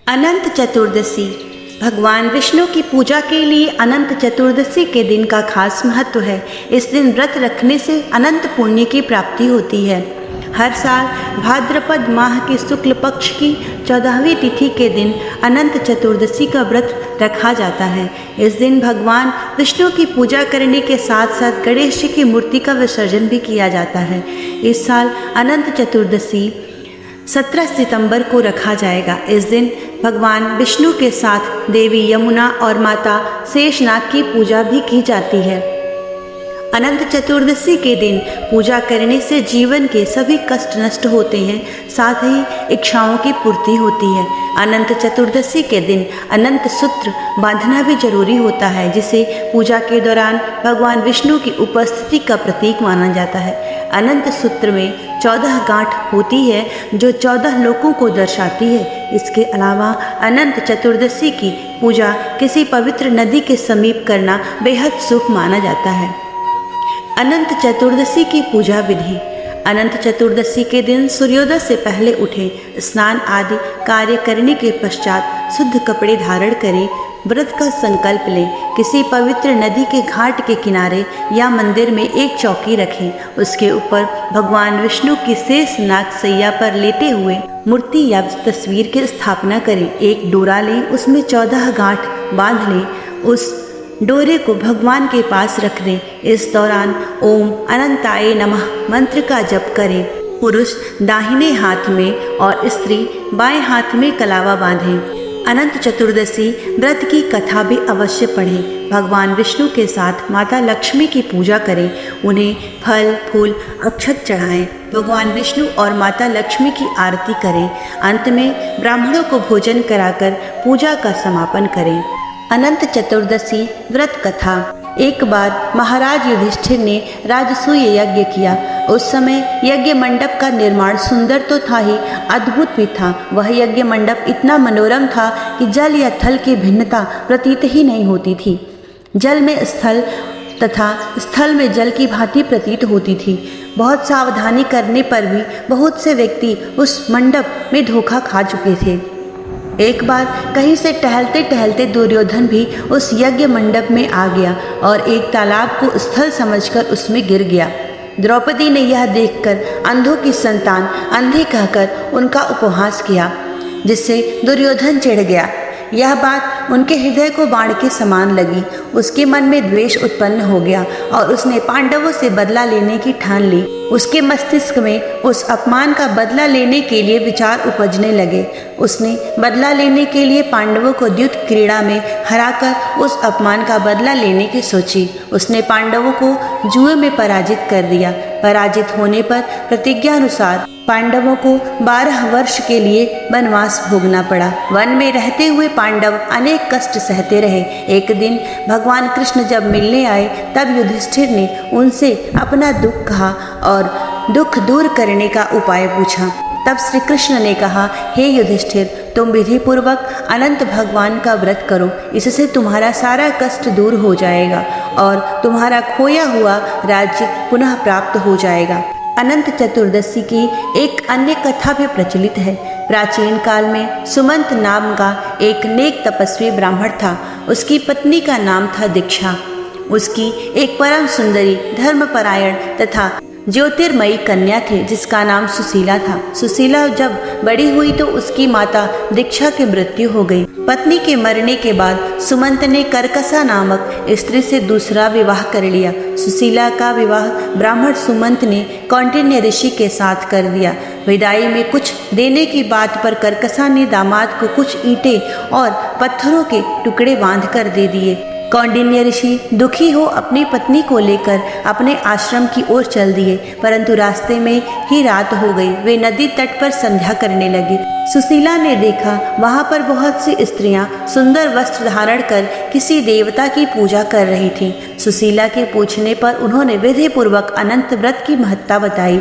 अनंत चतुर्दशी भगवान विष्णु की पूजा के लिए अनंत चतुर्दशी के दिन का खास महत्व है। इस दिन व्रत रखने से अनंत पुण्य की प्राप्ति होती है। हर साल भाद्रपद माह के शुक्ल पक्ष की 14वीं तिथि के दिन अनंत चतुर्दशी का व्रत रखा जाता है। इस दिन भगवान विष्णु की पूजा करने के साथ साथ गणेश जी की मूर्ति का विसर्जन भी किया जाता है। इस साल अनंत चतुर्दशी 17 सितंबर को रखा जाएगा। इस दिन भगवान विष्णु के साथ देवी यमुना और माता शेषनाग की पूजा भी की जाती है। अनंत चतुर्दशी के दिन पूजा करने से जीवन के सभी कष्ट नष्ट होते हैं, साथ ही इच्छाओं की पूर्ति होती है। अनंत चतुर्दशी के दिन अनंत सूत्र बांधना भी जरूरी होता है, जिसे पूजा के दौरान भगवान विष्णु की उपस्थिति का प्रतीक माना जाता है। अनंत सूत्र में 14 गांठ होती है जो 14 लोकों को दर्शाती है। इसके अलावा अनंत चतुर्दशी की पूजा किसी पवित्र नदी के समीप करना बेहद शुभ माना जाता है। अनंत चतुर्दशी की पूजा विधि। अनंत चतुर्दशी के दिन सूर्योदय से पहले उठें, स्नान आदि कार्य करने के पश्चात शुद्ध कपड़े धारण करें, व्रत का संकल्प लें। किसी पवित्र नदी के घाट के किनारे या मंदिर में एक चौकी रखें। उसके ऊपर भगवान विष्णु की शेषनाग सैया पर लेटे हुए मूर्ति या तस्वीर की स्थापना करें। एक डोरा लें, उसमें 14 गांठ बांध लें। उस डोरे को भगवान के पास रख दें। इस दौरान ओम अनंताय नमः मंत्र का जप करें। पुरुष दाहिने हाथ में और स्त्री बाएं हाथ में कलावा बांधें। अनंत चतुर्दशी व्रत की कथा भी अवश्य पढ़ें। भगवान विष्णु के साथ माता लक्ष्मी की पूजा करें। उन्हें फल फूल अक्षत चढ़ाएं। भगवान विष्णु और माता लक्ष्मी की आरती करें। अंत में ब्राह्मणों को भोजन कराकर पूजा का समापन करें। अनंत चतुर्दशी व्रत कथा। एक बार महाराज युधिष्ठिर ने राजसूय यज्ञ किया। उस समय यज्ञ मंडप का निर्माण सुंदर तो था ही, अद्भुत भी था। वह यज्ञ मंडप इतना मनोरम था कि जल या थल की भिन्नता प्रतीत ही नहीं होती थी। जल में स्थल तथा स्थल में जल की भांति प्रतीत होती थी। बहुत सावधानी करने पर भी बहुत से व्यक्ति उस मंडप में धोखा खा चुके थे। एक बार कहीं से टहलते टहलते दुर्योधन भी उस यज्ञ मंडप में आ गया और एक तालाब को स्थल समझकर उसमें गिर गया। द्रौपदी ने यह देखकर अंधों की संतान अंधे कहकर उनका उपहास किया, जिससे दुर्योधन चिढ़ गया। यह बात उनके हृदय को बाण के समान लगी। उसके मन में द्वेष उत्पन्न हो गया और उसने पांडवों से बदला लेने की ठान ली। उसके मस्तिष्क में उस अपमान का बदला लेने के लिए विचार उपजने लगे। उसने बदला लेने के लिए पांडवों को द्युत क्रीड़ा में हराकर उस अपमान का बदला लेने की सोची। उसने पांडवों को जुए में पराजित कर दिया। पराजित होने पर प्रतिज्ञा अनुसार पांडवों को 12 वर्ष के लिए वनवास भोगना पड़ा। वन में रहते हुए पांडव अनेक कष्ट सहते रहे। एक दिन भगवान कृष्ण जब मिलने आए, तब युधिष्ठिर ने उनसे अपना दुख कहा और दुख दूर करने का उपाय पूछा। तब श्री कृष्ण ने कहा, हे युधिष्ठिर, तुम विधि पूर्वक अनंत भगवान का व्रत करो। इससे तुम्हारा सारा कष्ट दूर हो जाएगा और तुम्हारा खोया हुआ राज्य पुनः प्राप्त हो जाएगा। अनंत चतुर्दशी की एक अन्य कथा भी प्रचलित है। प्राचीन काल में सुमंत नाम का एक नेक तपस्वी ब्राह्मण था। उसकी पत्नी का नाम था दीक्षा। उसकी एक परम सुंदरी, धर्मपरायण तथा ज्योतिर्मयी कन्या थी, जिसका नाम सुशीला था। सुशीला जब बड़ी हुई तो उसकी माता दीक्षा की मृत्यु हो गई। पत्नी के मरने के बाद सुमंत ने कर्कसा नामक स्त्री से दूसरा विवाह कर लिया। सुशीला का विवाह ब्राह्मण सुमंत ने कौंडिन्य ऋषि के साथ कर दिया। विदाई में कुछ देने की बात पर कर्कसा ने दामाद को कुछ ईंटें और पत्थरों के टुकड़े बांध कर दे दिए। कौंडिन्य ऋषि दुखी हो अपनी पत्नी को लेकर अपने आश्रम की ओर चल दिए, परंतु रास्ते में ही रात हो गई। वे नदी तट पर संध्या करने लगे। सुशीला ने देखा वहां पर बहुत सी स्त्रियां सुंदर वस्त्र धारण कर किसी देवता की पूजा कर रही थीं। सुशीला के पूछने पर उन्होंने विधि पूर्वक अनंत व्रत की महत्ता बताई।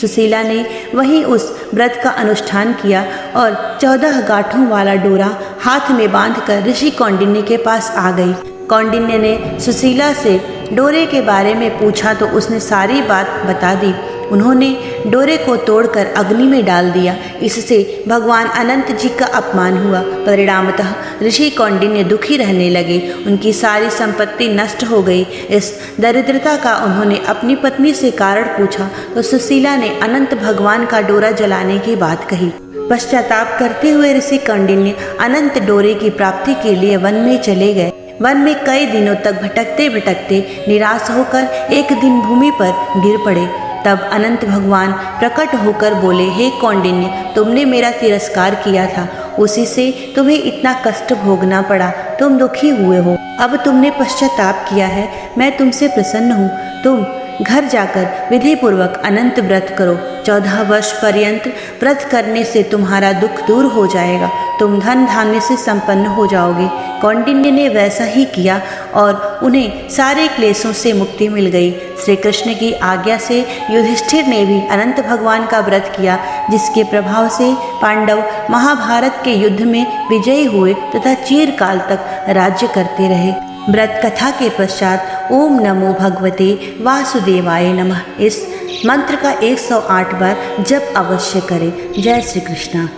सुशीला ने वहीं उस व्रत का अनुष्ठान किया और 14 गांठों वाला डोरा हाथ में बांधकर ऋषि कौंडिन्य के पास आ गई। कौंडिन्य ने सुशीला से डोरे के बारे में पूछा तो उसने सारी बात बता दी। उन्होंने डोरे को तोड़कर अग्नि में डाल दिया। इससे भगवान अनंत जी का अपमान हुआ। परिणामतः ऋषि कौंडिन्य दुखी रहने लगे। उनकी सारी संपत्ति नष्ट हो गई। इस दरिद्रता का उन्होंने अपनी पत्नी से कारण पूछा तो सुशीला ने अनंत भगवान का डोरा जलाने की बात कही। पश्चाताप करते हुए ऋषि कौंडिन्य अनंत डोरे की प्राप्ति के लिए वन में चले गए। वन में कई दिनों तक भटकते भटकते निराश होकर एक दिन भूमि पर गिर पड़े। तब अनंत भगवान प्रकट होकर बोले, हे कौंडिन्य, तुमने मेरा तिरस्कार किया था, उसी से तुम्हें इतना कष्ट भोगना पड़ा। तुम दुखी हुए हो, अब तुमने पश्चाताप किया है, मैं तुमसे प्रसन्न हूँ। तुम घर जाकर विधि पूर्वक अनंत व्रत करो। 14 वर्ष पर्यंत व्रत करने से तुम्हारा दुख दूर हो जाएगा। तुम धन धान्य से संपन्न हो जाओगे। कौंडिन्य ने वैसा ही किया और उन्हें सारे क्लेशों से मुक्ति मिल गई। श्री कृष्ण की आज्ञा से युधिष्ठिर ने भी अनंत भगवान का व्रत किया, जिसके प्रभाव से पांडव महाभारत के युद्ध में विजयी हुए तथा चिरकाल तक राज्य करते रहे। व्रत कथा के पश्चात ओम नमो भगवते वासुदेवाय नमः इस मंत्र का 108 बार जप अवश्य करें। जय श्री कृष्ण।